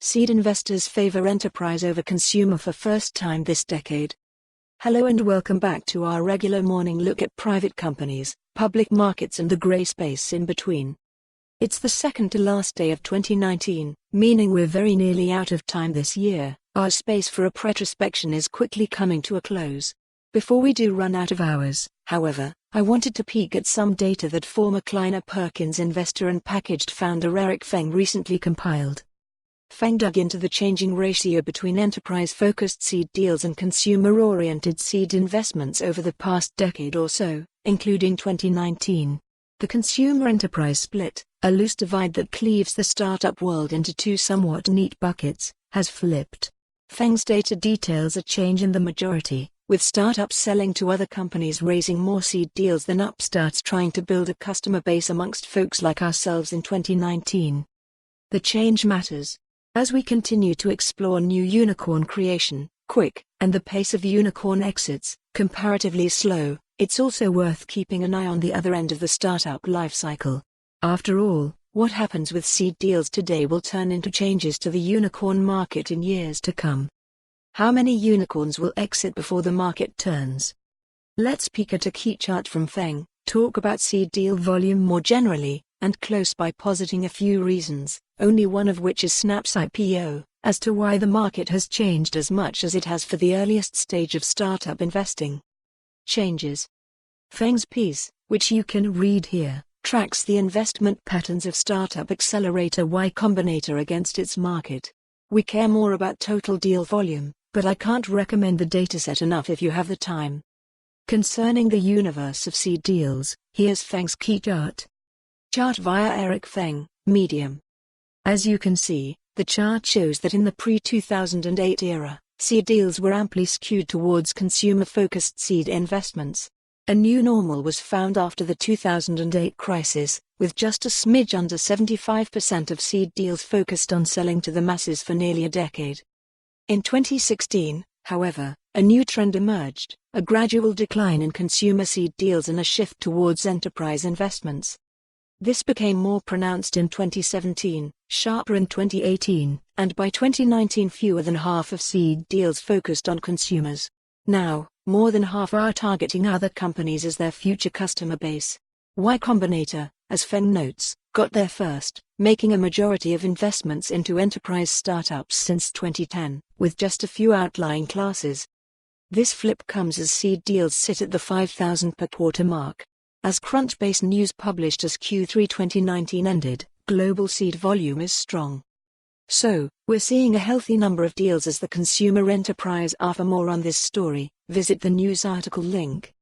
Seed investors favor enterprise over consumer for first time this decade. Hello and welcome back to our regular morning look at private companies, public markets and the grey space in between. It's the second to last day of 2019, meaning we're very nearly out of time this year. Our space for repretrospection is quickly coming to a close. Before we do run out of hours, however, I wanted to peek at some data that former Kleiner Perkins investor and packaged founder Eric Feng recently compiled. Feng dug into the changing ratio between enterprise-focused seed deals and consumer-oriented seed investments over the past decade or so, including 2019. The consumer-enterprise split, a loose divide that cleaves the startup world into two somewhat neat buckets, has flipped. Feng's data details a change in the majority, with startups selling to other companies raising more seed deals than upstarts trying to build a customer base amongst folks like ourselves in 2019. The change matters. As we continue to explore new unicorn creation, quick, and the pace of unicorn exits, comparatively slow, it's also worth keeping an eye on the other end of the startup lifecycle. After all, what happens with seed deals today will turn into changes to the unicorn market in years to come. How many unicorns will exit before the market turns? Let's peek at a key chart from Feng, talk about seed deal volume more generally, and close by positing a few reasons, only one of which is Snap's IPO, as to why the market has changed as much as it has for the earliest stage of startup investing. Changes. Feng's piece, which you can read here, tracks the investment patterns of startup accelerator Y Combinator against its market. We care more about total deal volume, but I can't recommend the dataset enough if you have the time. Concerning the universe of seed deals, here's Feng's key chart. Chart via Eric Feng, Medium. As you can see, the chart shows that in the pre-2008 era, seed deals were amply skewed towards consumer-focused seed investments. A new normal was found after the 2008 crisis, with just a smidge under 75% of seed deals focused on selling to the masses for nearly a decade. In 2016, however, a new trend emerged, a gradual decline in consumer seed deals and a shift towards enterprise investments. This became more pronounced in 2017, sharper in 2018, and by 2019 fewer than half of seed deals focused on consumers. Now, more than half are targeting other companies as their future customer base. Y Combinator, as Feng notes, got there first, making a majority of investments into enterprise startups since 2010, with just a few outlying classes. This flip comes as seed deals sit at the 5,000 per quarter mark. As Crunchbase News published as Q3 2019 ended, global seed volume is strong. So, we're seeing a healthy number of deals as the consumer enterprise. For more on this story, visit the news article link.